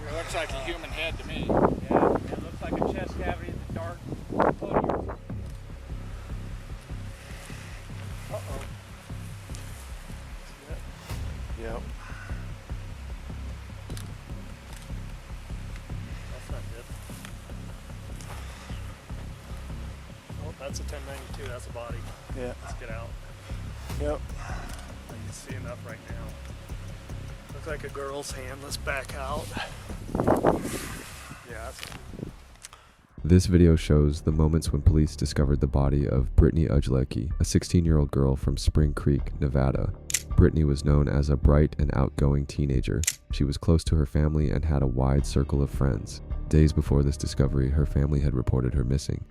It looks like a human head to me. Yeah, it looks like a chest cavity in the dark podium. Uh-oh. Yep. That's not good. Oh, that's a 1092. That's a body. Yeah. Let's get out. Yep. I can see enough right now. Looks like a girl's hand. Let's back out. Yeah, that's... This video shows the moments when police discovered the body of Britney Ujlaky, a 16-year-old girl from Spring Creek, Nevada. Britney was known as a bright and outgoing teenager. She was close to her family and had a wide circle of friends. Days before this discovery, her family had reported her missing.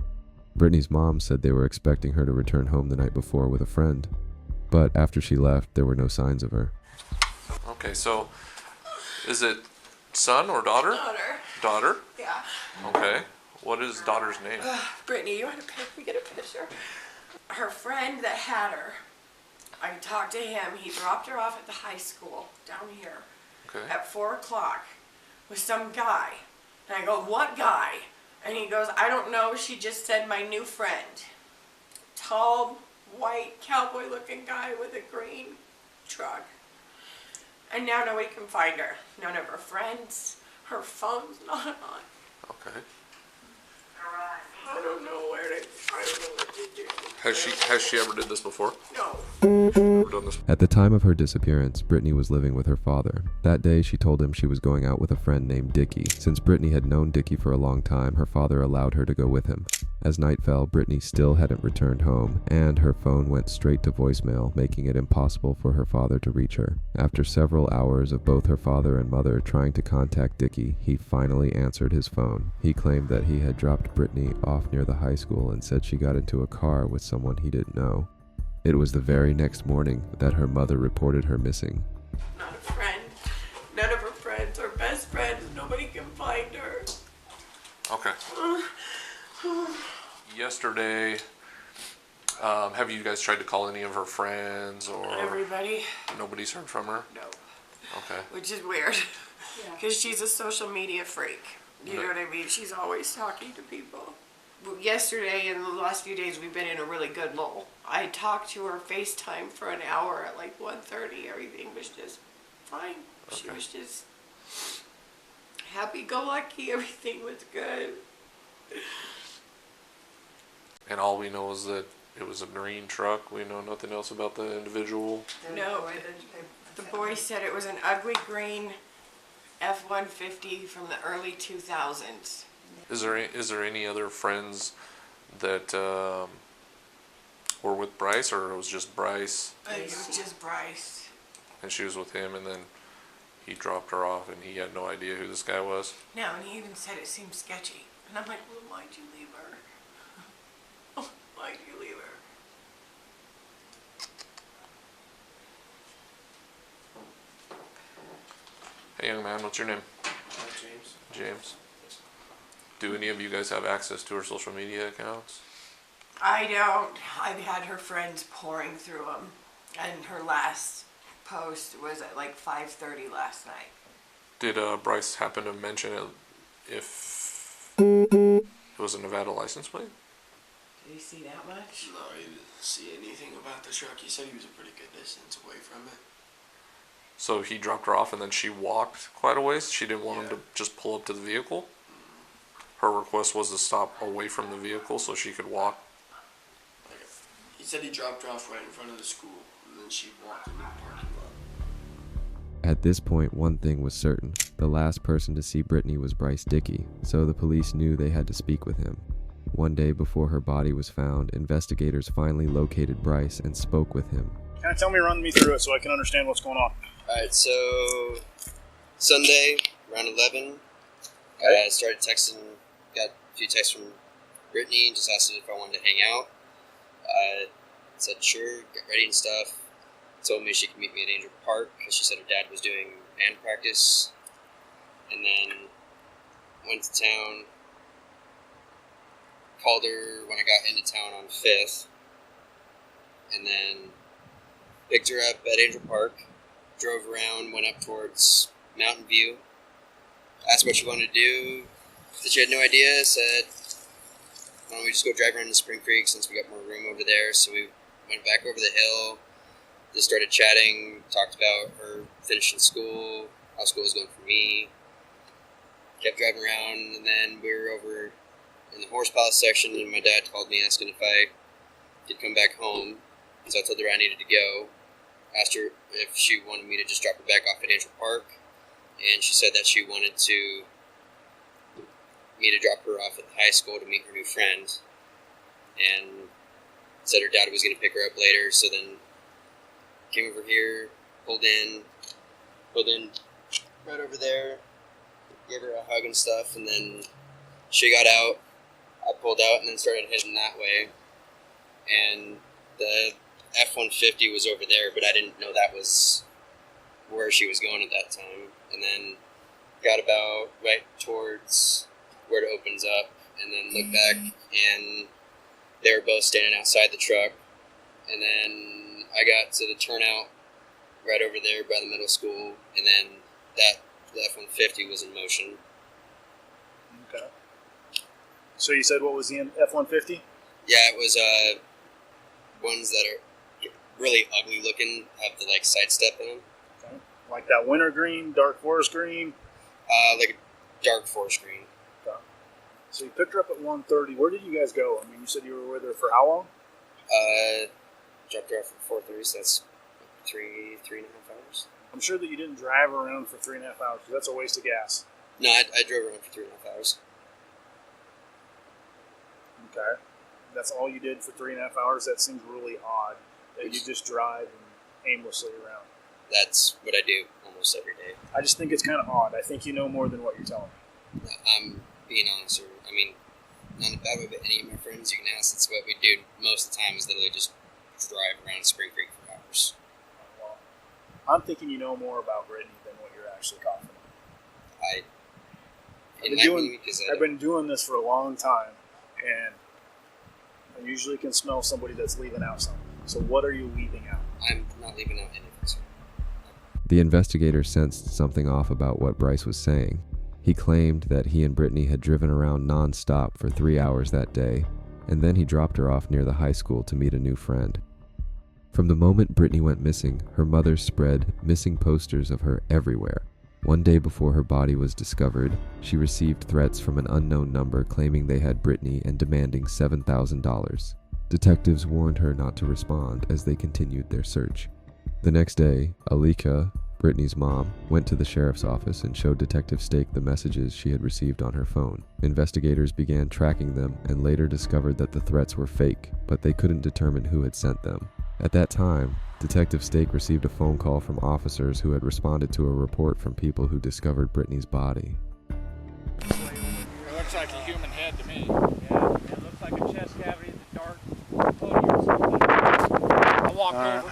Britney's mom said they were expecting her to return home the night before with a friend, but after she left, there were no signs of her. Okay, so is it son or daughter? Daughter. Daughter? Yeah. Okay. What is daughter's name? Brittany, you want to get a picture? Her friend that had her, I talked to him. He dropped her off at the high school down here Okay. at 4 o'clock with some guy. And I go, what guy? And he goes, I don't know. She just said my new friend. Tall, white, cowboy-looking guy with a green truck. And now nobody can find her. None of her friends. Her phone's not on. Okay. I don't know what to do. Has she ever did this before? No. Ever done this? At the time of her disappearance, Britney was living with her father. That day, she told him she was going out with a friend named Dickey. Since Britney had known Dickey for a long time, her father allowed her to go with him. As night fell, Britney still hadn't returned home, and her phone went straight to voicemail, making it impossible for her father to reach her. After several hours of both her father and mother trying to contact Dickey, he finally answered his phone. He claimed that he had dropped Britney off near the high school and said she got into a car with someone he didn't know. It was the very next morning that her mother reported her missing. Not a friend. None of her friends are best friends. Nobody can find her. Okay. Yesterday, have you guys tried to call any of her friends or Everybody? nobody's heard from her? No. Okay. Which is weird. Because she's a social media freak. You know what I mean? She's always talking to people. Yesterday and the last few days we've been in a really good lull. I talked to her FaceTime for an hour at like 1:30. Everything was just fine. She was just happy-go-lucky. Everything was good. And all we know is that it was a green truck. We know nothing else about the individual. No, the boy said it was an ugly green F-150 from the early 2000s. Is there any other friends that were with Bryce, or it was just Bryce? It was just Bryce. And she was with him, and then he dropped her off, and he had no idea who this guy was? No, and he even said it seemed sketchy. And I'm like, well, why'd you leave her? Why'd you leave her? Hey, young man, what's your name? James. James. Do any of you guys have access to her social media accounts? I don't. I've had her friends pouring through them. And her last post was at like 5:30 last night. Did Bryce happen to mention it if it was a Nevada license plate? Did he see that much? No, he didn't see anything about the truck. He said he was a pretty good distance away from it. So he dropped her off and then she walked quite a ways? She didn't want him to just pull up to the vehicle? Her request was to stop away from the vehicle so she could walk? He said he dropped her off right in front of the school, and then she walked into the parking lot. At this point, one thing was certain. The last person to see Britney was Bryce Dickey, so the police knew they had to speak with him. One day before her body was found, investigators finally located Bryce and spoke with him. Kind of run me through it so I can understand what's going on. Alright, so Sunday, around 11, I started texting, got a few texts from Britney, just asked if I wanted to hang out. I said sure, get ready and stuff. Told me she could meet me at Angel Park because she said her dad was doing band practice. And then went to town, called her when I got into town on 5th, and then picked her up at Angel Park, drove around, went up towards Mountain View. asked what she wanted to do. Said she had no idea. Said, why don't we just go drive around to Spring Creek since we got more room over there? So we went back over the hill, just started chatting, talked about her finishing school, how school was going for me. Kept driving around, and then we were over in the horse palace section, and my dad called me asking if I could come back home. So I told her I needed to go. Asked her if she wanted me to just drop her back off at Angel Park, and she said that she wanted me to drop her off at the high school to meet her new friend, and said her dad was going to pick her up later. So then came over here, pulled in right over there, gave her a hug and stuff, and then she got out. I pulled out and then started heading that way, and the F-150 was over there, but I didn't know that was where she was going at that time. And then got about right towards where it opens up, and then looked back, and they were both standing outside the truck. And then I got to the turnout right over there by the middle school, and then the F-150 was in motion. Okay. So you said what was the F-150? Yeah, it was ones that are really ugly looking, have the sidestep in them. Okay. Like that winter green, dark forest green? Like a dark forest green. Okay. So you picked her up at 1:30. Where did you guys go? I mean, you said you were with her for how long? Dropped her off at 4:30, so that's three and a half hours. I'm sure that you didn't drive her around for 3.5 hours, because that's a waste of gas. No, I drove around for 3.5 hours. Okay. That's all you did for 3.5 hours? That seems really odd, that you just drive aimlessly around. That's what I do almost every day. I just think it's kind of odd. I think you know more than what you're telling me. I'm being honest, I mean, not in a bad way, but any of my friends you can ask, that's what we do most of the time, is literally just drive around Spring Creek for hours. Well, I'm thinking you know more about Britney than what you're actually confident. I've been doing this for a long time, and I usually can smell somebody that's leaving out something. So what are you leaving out? I'm not leaving out anything, sir. The investigator sensed something off about what Bryce was saying. He claimed that he and Britney had driven around non-stop for 3 hours that day, and then he dropped her off near the high school to meet a new friend. From the moment Britney went missing, her mother spread missing posters of her everywhere. One day before her body was discovered, she received threats from an unknown number claiming they had Britney and demanding $7,000. Detectives warned her not to respond as they continued their search. The next day, Alika, Britney's mom, went to the sheriff's office and showed Detective Stake the messages she had received on her phone. Investigators began tracking them and later discovered that the threats were fake, but they couldn't determine who had sent them. At that time, Detective Stake received a phone call from officers who had responded to a report from people who discovered Britney's body. It looks like a human head to me. Yeah, it looks like a chest cavity in the dark hoodie or something.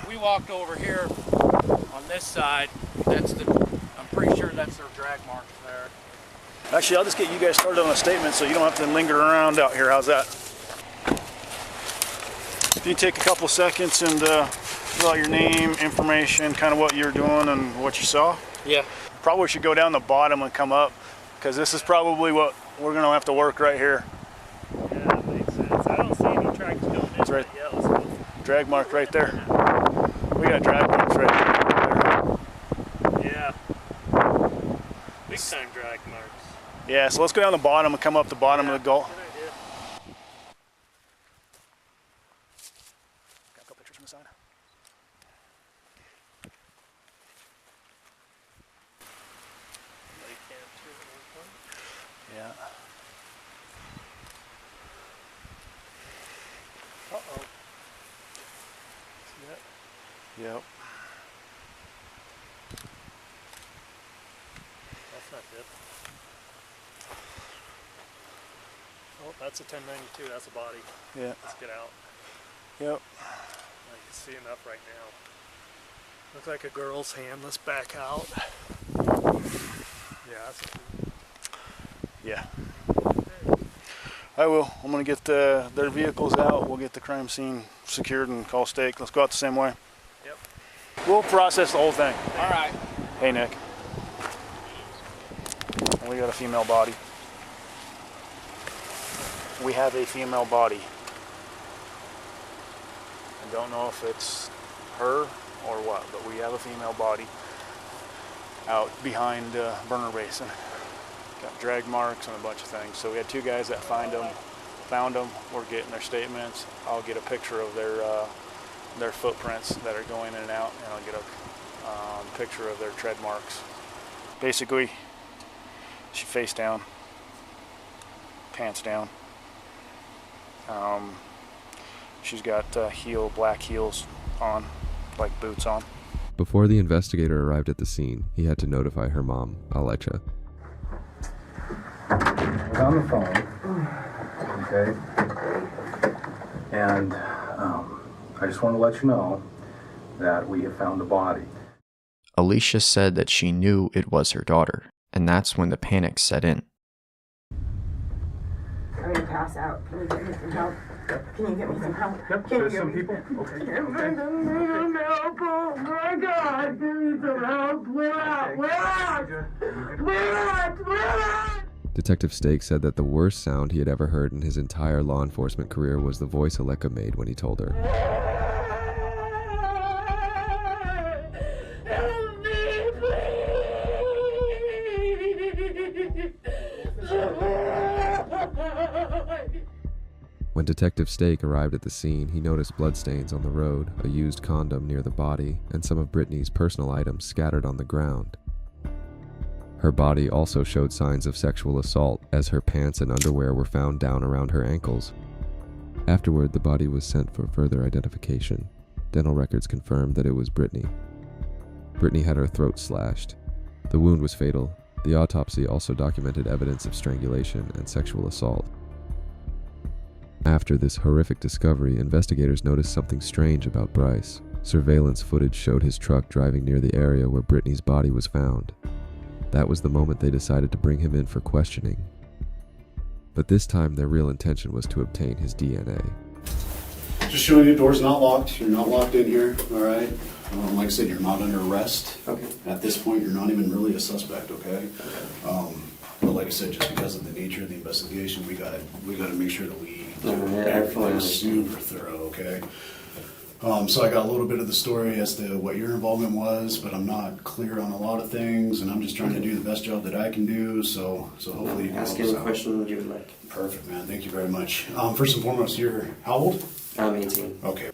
We walked over here on this side. I'm pretty sure that's their drag marks there. Actually, I'll just get you guys started on a statement so you don't have to linger around out here. How's that? If you take a couple seconds and fill out your name, information, kind of what you're doing and what you saw. Yeah. Probably should go down the bottom and come up, because this is probably what we're going to have to work right here. Yeah, that makes sense. I don't see any tracks going in. That's right. Yeah, let's go. Drag mark right there. We got drag marks right there. Yeah. Big time drag marks. Yeah, so let's go down the bottom and come up the bottom of the gully. Good idea. Got a couple pictures from the side. Yeah. Uh-oh. See that? Yep. That's not good. Oh, that's a 1092. That's a body. Yeah. Let's get out. Yep. I can see enough right now. Looks like a girl's hand. Let's back out. Yeah, that's Yeah. I will. I'm going to get their vehicles out. We'll get the crime scene secured and call Stake. Let's go out the same way. Yep. We'll process the whole thing. All right. Hey, Nick. We got a female body. We have a female body. I don't know if it's her or what, but we have a female body out behind Burner Basin. Got drag marks and a bunch of things. So we had 2 guys that found them. We're getting their statements. I'll get a picture of their footprints that are going in and out, and I'll get a picture of their tread marks. Basically, she face down, pants down. She's got black heels on, like boots on. Before the investigator arrived at the scene, he had to notify her mom, Alecha. I was on the phone, okay, and I just want to let you know that we have found a body. Alicia said that she knew it was her daughter, and that's when the panic set in. I'm gonna pass out. Can you get me some help? Can you get me some help? Yep, Can you there's get some me people. some- Okay. Give me some help. Oh my God, give me some help. We're out. Detective Stake said that the worst sound he had ever heard in his entire law enforcement career was the voice Aleka made when he told her. Help me, please. When Detective Stake arrived at the scene, he noticed bloodstains on the road, a used condom near the body, and some of Britney's personal items scattered on the ground. Her body also showed signs of sexual assault, as her pants and underwear were found down around her ankles. Afterward, the body was sent for further identification. Dental records confirmed that it was Britney. Britney had her throat slashed. The wound was fatal. The autopsy also documented evidence of strangulation and sexual assault. After this horrific discovery, investigators noticed something strange about Bryce. Surveillance footage showed his truck driving near the area where Britney's body was found. That was the moment they decided to bring him in for questioning. But this time, their real intention was to obtain his DNA. Just showing you, door's not locked. You're not locked in here, all right? Like I said, you're not under arrest. Okay. At this point, you're not even really a suspect, okay? But like I said, just because of the nature of the investigation, we gotta make sure that we do everything super thorough, okay? So I got a little bit of the story as to what your involvement was, but I'm not clear on a lot of things, and I'm just trying to do the best job that I can do. So hopefully you can ask help us any out. question you would like. Perfect, man. Thank you very much. First and foremost, you're how old? I'm 18. Okay.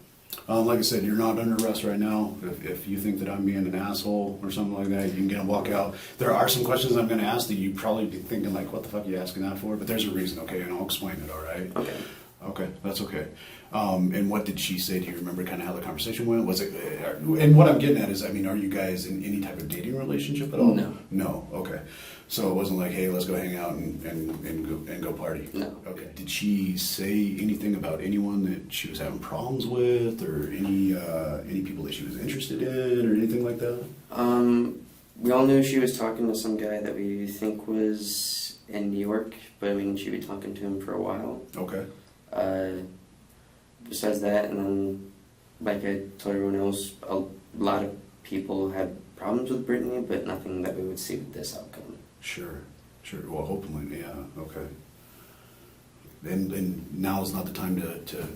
Like I said, you're not under arrest right now. If you think that I'm being an asshole or something like that, you can get and walk out. There are some questions I'm going to ask that you probably be thinking like, what the fuck are you asking that for? But there's a reason, okay? And I'll explain it, all right? Okay. Okay, that's okay. And what did she say? Do you remember kind of how the conversation went? Was it? And what I'm getting at is, I mean, are you guys in any type of dating relationship at all? No. No. Okay. So it wasn't like, hey, let's go hang out and go party. No. Okay. Did she say anything about anyone that she was having problems with, or any people that she was interested in, or anything like that? We all knew she was talking to some guy that we think was in New York, but I mean, she'd been talking to him for a while. Okay. Besides that, and then, like I told everyone else, a lot of people had problems with Britney, but nothing that we would see with this outcome. Sure. Well, hopefully, yeah. Okay. And now's not the time to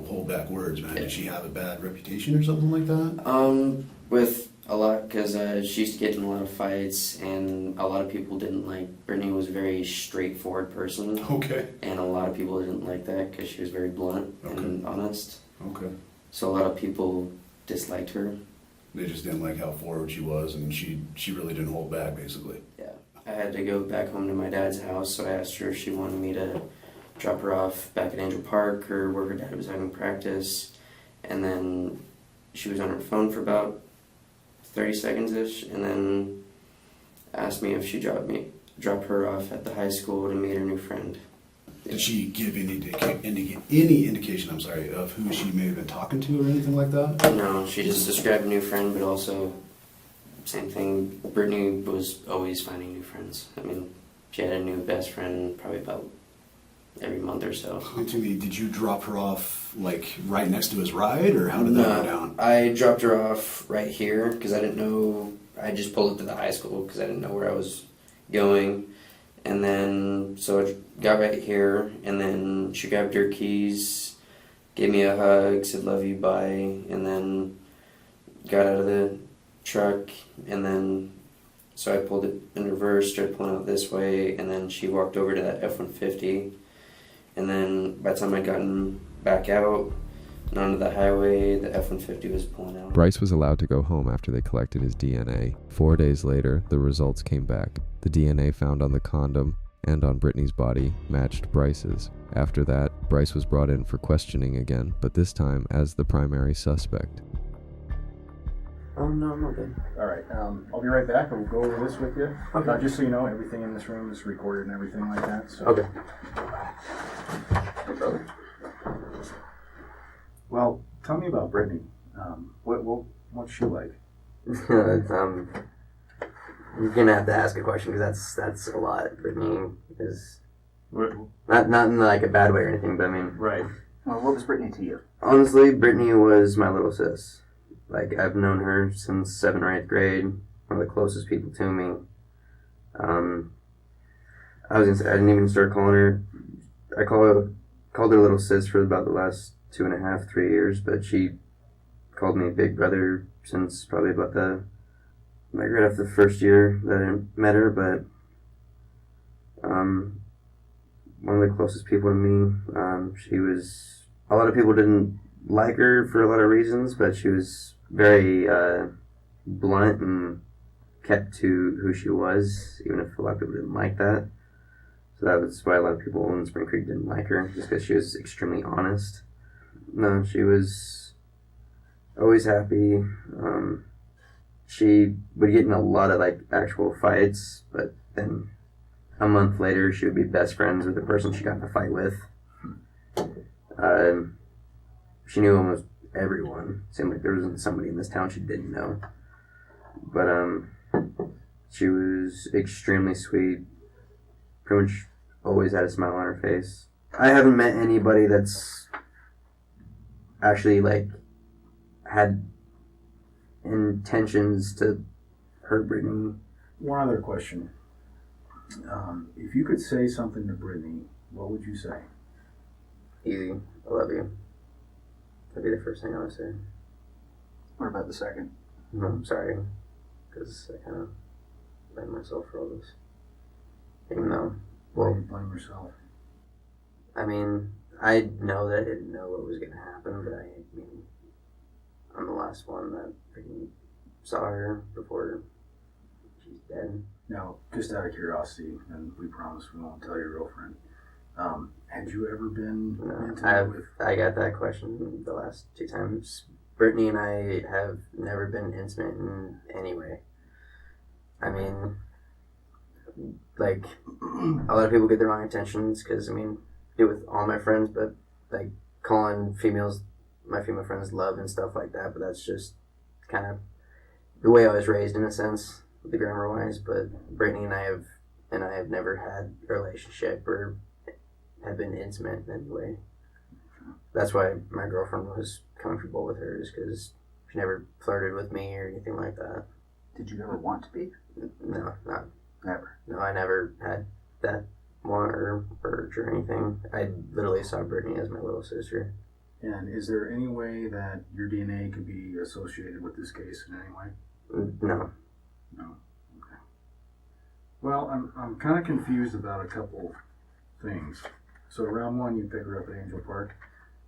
hold back words, man. Yeah. Did she have a bad reputation or something like that? With a lot, because she used to get in a lot of fights, and a lot of people didn't like. Britney was a very straightforward person. Okay. And a lot of people didn't like that because she was very blunt and honest. Okay. So a lot of people disliked her. They just didn't like how forward she was, and she really didn't hold back, basically. Yeah. I had to go back home to my dad's house, so I asked her if she wanted me to drop her off back at Angel Park or where her dad was having practice. And then she was on her phone for about 30 seconds-ish, and then asked me if she drop her off at the high school to meet her new friend. Did she give any indication, of who she may have been talking to or anything like that? No, she just described a new friend, but also, same thing, Britney was always finding new friends. I mean, she had a new best friend probably about every month or so. Did you drop her off, like, right next to his ride, or how did that go down? I dropped her off right here, because I didn't know, I just pulled up to the high school, because I didn't know where I was going, And then, so I got back here, and then she grabbed her keys, gave me a hug, said, "Love you, bye," and then got out of the truck, and then, so I pulled it in reverse, started pulling out this way, and then she walked over to that F-150, and then by the time I'd gotten back out and onto the highway, the F-150 was pulling out. Bryce was allowed to go home after they collected his DNA. 4 days later, the results came back. The DNA found on the condom and on Britney's body matched Bryce's. After that, Bryce was brought in for questioning again, but this time as the primary suspect. Oh, no, I'm okay. All right, I'll be right back. I'll go over this with you. Okay. Just so you know, everything in this room is recorded and everything like that. So. Okay. Hey, brother. Well, tell me about Britney. What's she like? You're gonna have to ask a question because that's a lot. Brittany is not in like a bad way or anything, but I mean, Right. Well, what was Britney to you? honestly, Brittany was my little sis. Like, I've known her since 7th or 8th grade. One of the closest people to me. I was gonna say, I didn't even start calling her. I called her little sis for about the last 2.5, 3 years, but she called me big brother since probably about like right after the first year that I met her. But one of the closest people to me. She was. A lot of people didn't like her for a lot of reasons, but she was very blunt and kept to who she was, even if a lot of people didn't like that. So that was why a lot of people in Spring Creek didn't like her, just because she was extremely honest. No, she was always happy. She would get in a lot of like actual fights, but then a month later she would be best friends with the person she got in a fight with. She knew almost everyone. Seemed like there wasn't somebody in this town she didn't know. But she was extremely sweet. Pretty much always had a smile on her face. I haven't met anybody that's actually like had intentions to hurt Brittany. One other question. If you could say something to Britney, what would you say? Easy. I love you. That'd be the first thing I would say. What about the second? No, I'm sorry. Because I kind of blame myself for all this. Even though, Why well, do you blame yourself? I mean, I know that I didn't know what was going to happen, but I mean, I'm the last one that freaking saw her before she's dead. Now, just out of curiosity, and we promise we won't tell your girlfriend, had you ever been intimate with... I got that question the last 2 times. Brittany and I have never been intimate in any way. I mean, like, a lot of people get the wrong intentions because, I mean, I do it with all my friends, but, like, calling my female friends love and stuff like that, but that's just kind of the way I was raised in a sense, the grammar-wise, but Brittany and I have never had a relationship or have been intimate in any way. That's why my girlfriend was comfortable with her, is because she never flirted with me or anything like that. Did you ever want to be? No, not Never. No, I never had that want or urge or anything. I literally saw Brittany as my little sister. And is there any way that your DNA could be associated with this case in any way? No. No. Okay. Well, I'm kind of confused about a couple things. So round 1, you pick her up at Angel Park,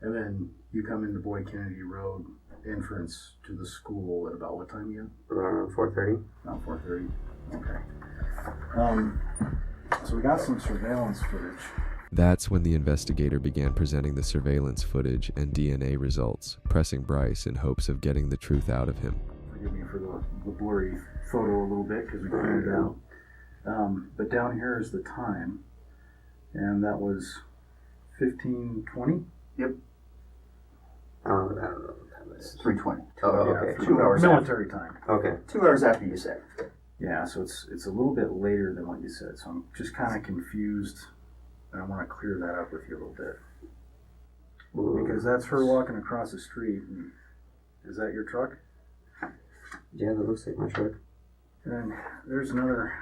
and then you come into Boyd Kennedy Road entrance to the school at about what time again? Around 4:30. About 4:30. Okay. So we got some surveillance footage. That's when the investigator began presenting the surveillance footage and DNA results, pressing Bryce in hopes of getting the truth out of him. Forgive me for the blurry photo a little bit because we cleared it out. But down here is the time, and that was 15:20. Yep. I don't know what time it is. 3:20. Oh, okay. 2 hours military time. Okay. 2 hours after you said. Yeah, so it's a little bit later than what you said, so I'm just kind of confused, and I want to clear that up with you a little bit. Because that's her walking across the street. And is that your truck? Yeah, that looks like my truck. And there's another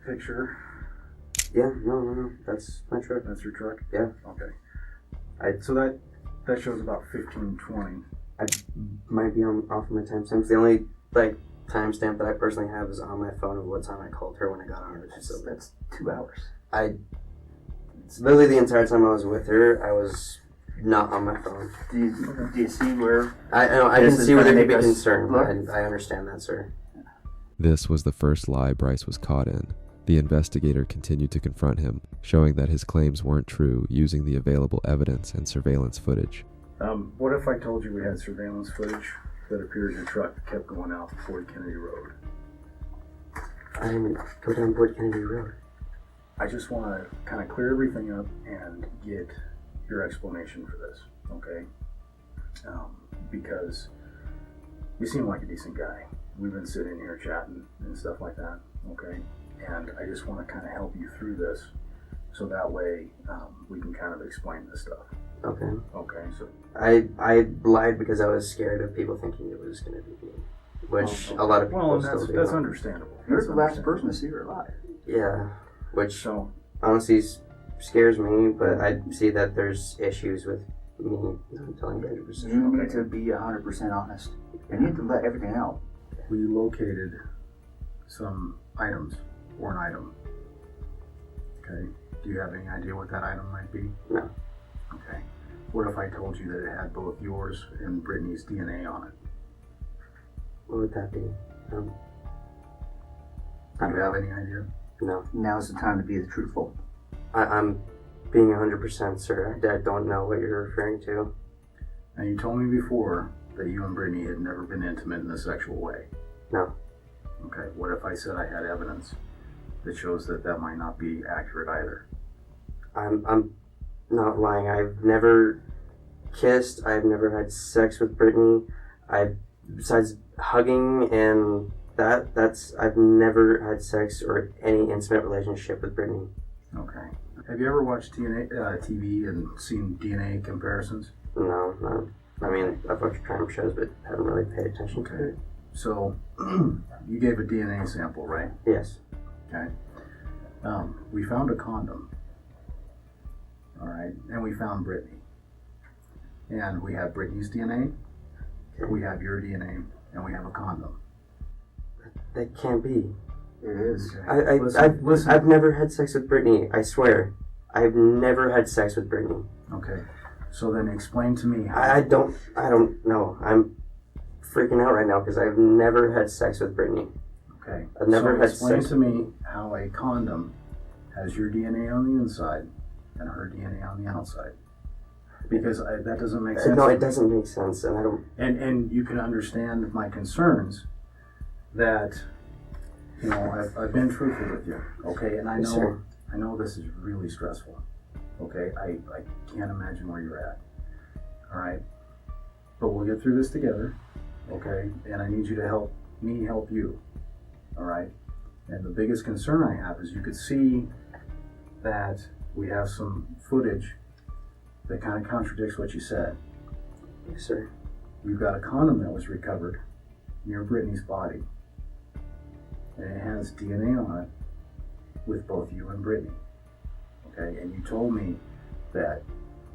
picture. Yeah, no, that's my truck. That's your truck? Yeah. Okay. So that shows about 1520. I might be off my timestamps. The only like timestamp that I personally have is on my phone of what time I called her when I got on her. So That's 2 hours. It's literally the entire time I was with her, I was not on my phone. Do you see where? I can this is see where there gonna could be make us concern. look? I understand that, sir. This was the first lie Bryce was caught in. The investigator continued to confront him, showing that his claims weren't true using the available evidence and surveillance footage. What if I told you we had surveillance footage that appears your truck kept going out Boyd Kennedy Road? I didn't go down Boyd Kennedy Road. I just want to kind of clear everything up and get your explanation for this, okay? Because you seem like a decent guy. We've been sitting here chatting and stuff like that, okay? And I just want to kind of help you through this so that way we can kind of explain this stuff. Okay. Okay, so... I lied because I was scared of people thinking it was going to be me, which a lot of people still do. That's understandable. You're That's the last understandable. person to see her alive. Yeah, which So, honestly scares me, but I see that there's issues with me not telling 100%. You need to be 100% honest. And you need to let everything out. we located some items, or an item. Okay, do you have any idea what that item might be? No. Okay. What if I told you that it had both yours and Britney's DNA on it? What would that be? Do you have any idea? No. Now's the time to be the truthful. I'm being 100%, sir. I don't know what you're referring to. Now, you told me before that you and Britney had never been intimate in a sexual way. No. Okay, what if I said I had evidence that shows that that might not be accurate either? I'm not lying. I've never kissed. I've never had sex with Britney. Besides hugging and I've never had sex or any intimate relationship with Britney. Okay. Have you ever watched TV and seen DNA comparisons? No. I mean, I've watched crime shows, but haven't really paid attention to it. So, you gave a DNA sample, right? Yes. Okay. We found a condom. All right. And we found Britney. And we have Britney's DNA, we have your DNA, and we have a condom. That can't be. It is. Listen. I've never had sex with Britney. I swear. I've never had sex with Britney. Okay. So then explain to me how... I don't know. I'm freaking out right now because I've never had sex with Britney. Okay. I've never had explain sex. to me how a condom has your DNA on the inside and her DNA on the outside. Because that doesn't make sense. No, it doesn't make sense, and I don't... And you can understand my concerns that, you know, I've been truthful with you, okay? And I know, Sure. I know this is really stressful, okay? I can't imagine where you're at, all right? But we'll get through this together, okay? And I need you to help me help you, all right? And the biggest concern I have is you could see that we have some footage that kind of contradicts what you said. Yes, sir. You've got a condom that was recovered near Britney's body, and it has DNA on it with both you and Britney. Okay, and you told me that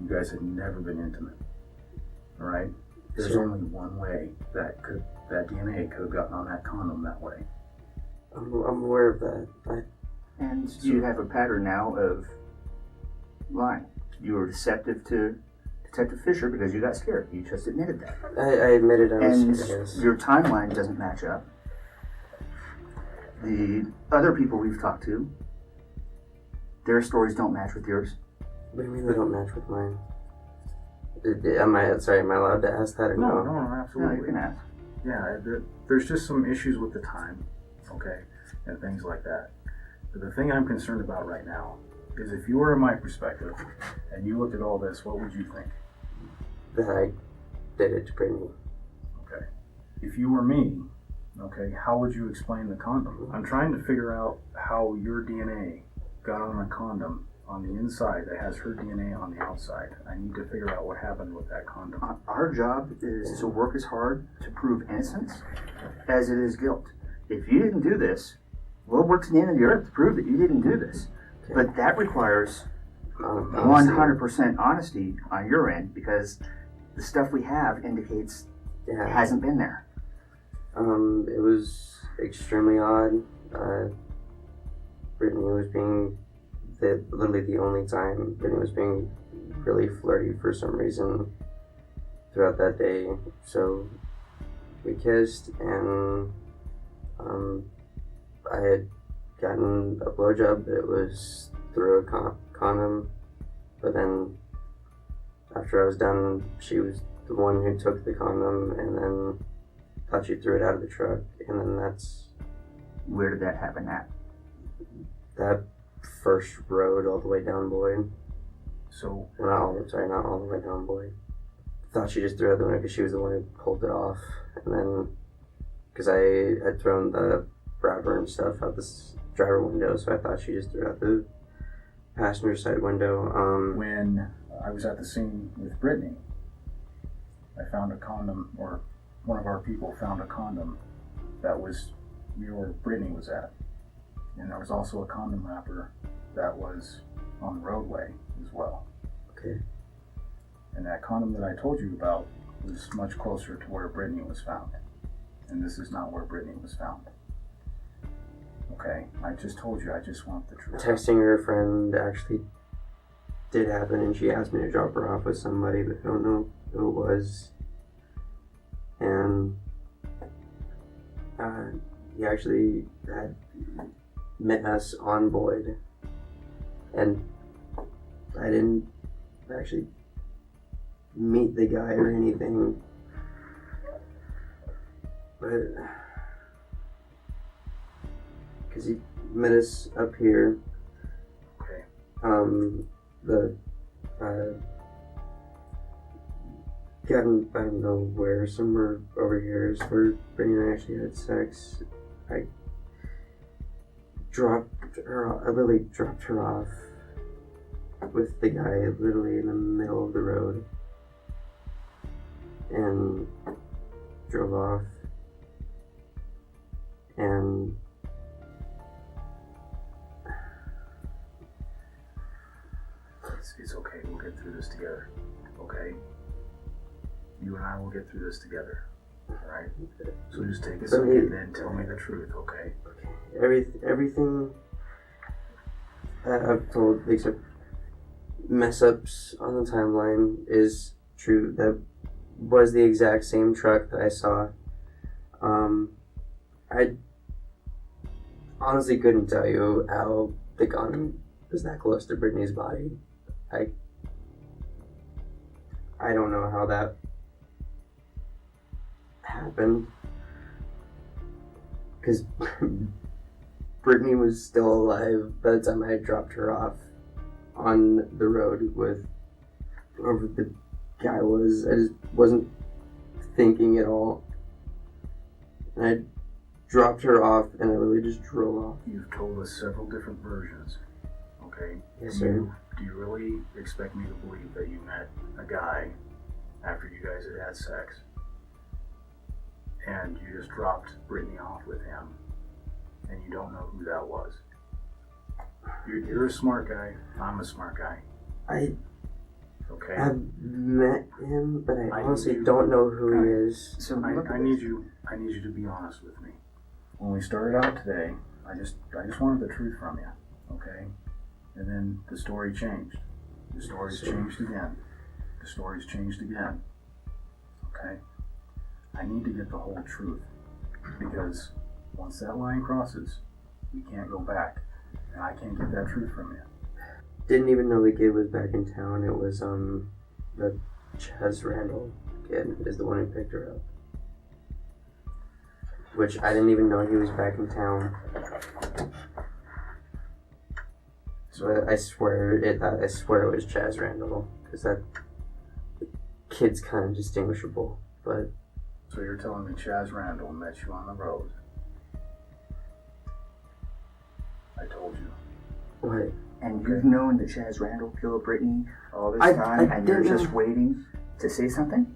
you guys had never been intimate. All right, there's Sure. only one way that DNA could have gotten on that condom that way. I'm aware of that. And you have a pattern now of lying. You were deceptive to Detective Fisher because you got scared. You just admitted that. I admitted I was And scared, yes. your timeline doesn't match up. The other people we've talked to, their stories don't match with yours. What do you mean they don't match with mine? Am I allowed to ask that or no? No, absolutely. No, you can ask. Yeah, there's just some issues with the time, okay, and things like that. But the thing I'm concerned about right now is if you were in my perspective and you looked at all this, what would you think? That I did it to Britney. Okay. If you were me, okay, how would you explain the condom? I'm trying to figure out how your DNA got on a condom on the inside that has her DNA on the outside. I need to figure out what happened with that condom. Our job is to work as hard to prove innocence as it is guilt. If you didn't do this, we'll work to the end of the earth to prove that you didn't do this. Okay. But that requires 100% honesty on your end, because the stuff we have indicates it hasn't been there. It was extremely odd. Brittany was being literally the only time Brittany was being really flirty for some reason throughout that day. So we kissed, and I had gotten a blowjob, but it was through a condom. But then after I was done, she was the one who took the condom and then thought she threw it out of the truck, and then that's... Where did that happen at? That first road all the way down Boyd. So... not all the way down Boyd. Thought she just threw it out the window because she was the one who pulled it off. And then, because I had thrown the wrapper and stuff out this driver window, so I thought she just threw it out the passenger side window. When I was at the scene with Britney, I found a condom, or one of our people found a condom that was near where Britney was at. And there was also a condom wrapper that was on the roadway as well. Okay. And that condom that I told you about was much closer to where Britney was found. And this is not where Britney was found. Okay? I just told you, I just want the truth. Texting her friend actually did happen, and she asked me to drop her off with somebody, but I don't know who it was. And he actually had met us on Boyd, and I didn't actually meet the guy or anything, but because he met us up here. Okay. I don't know where, somewhere over here is where Brittany and I actually had sex. I literally dropped her off with the guy literally in the middle of the road and drove off, and it's okay, we'll get through this together, okay? You and I will get through this together, alright? So just take a second and then tell me the truth, okay? Everything I've told, except mess ups on the timeline, is true. That was the exact same truck that I saw. I honestly couldn't tell you how the gun was that close to Brittany's body. I don't know how that happened, because Brittany was still alive by the time I had dropped her off on the road with whoever the guy was. I just wasn't thinking at all. And I dropped her off and I literally just drove off. You've told us several different versions, okay? Yes, sir. Do you really expect me to believe that you met a guy after you guys had sex and you just dropped Brittany off with him and you don't know who that was? You're a smart guy. I'm a smart guy. Okay. I've met him, but I honestly don't know who he is. So I need you to be honest with me. When we started out today, I just wanted the truth from you, okay? And then the story changed. The story's changed again. The story's changed again. Okay? I need to get the whole truth, because once that line crosses, we can't go back, and I can't get that truth from you. Didn't even know the kid was back in town. It was the Chaz Randall kid is the one who picked her up, which I didn't even know he was back in town. So I swear it was Chaz Randall, because that kid's kind of distinguishable. But so you're telling me Chaz Randall met you on the road? I told you. What? And you've known that Chaz Randall killed Britney all this time, and you're just waiting to say something?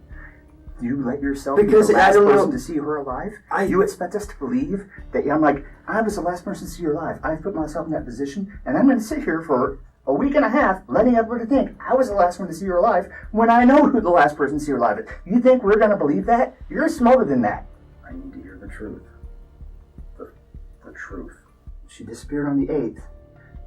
You let yourself Because be the I last don't person know. to see her alive? You expect us to believe that I'm like, I was the last person to see her alive. I've put myself in that position, and I'm going to sit here for a week and a half letting everybody think I was the last one to see her alive when I know who the last person to see her alive is. You think we're going to believe that? You're smarter than that. I need to hear the truth. The truth. She disappeared on the 8th.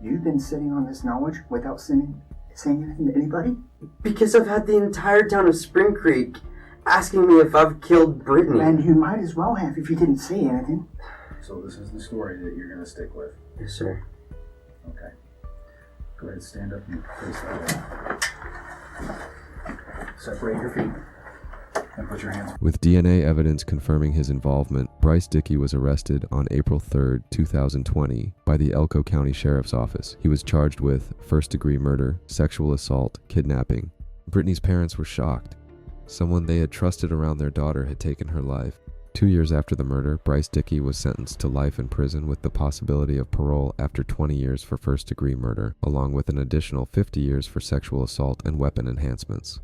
You've been sitting on this knowledge without saying anything to anybody? Because I've had the entire town of Spring Creek asking me if I've killed Britney. And you might as well have if you didn't say anything. So this is the story that you're going to stick with. Yes, sir. Okay. Go ahead, stand up and face that way. Separate your feet and put your hands. With DNA evidence confirming his involvement, Bryce Dickey was arrested on April 3, 2020 by the Elko County Sheriff's Office. He was charged with first-degree murder, sexual assault, kidnapping. Britney's parents were shocked. Someone they had trusted around their daughter had taken her life. 2 years after the murder, Bryce Dickey was sentenced to life in prison with the possibility of parole after 20 years for first-degree murder, along with an additional 50 years for sexual assault and weapon enhancements.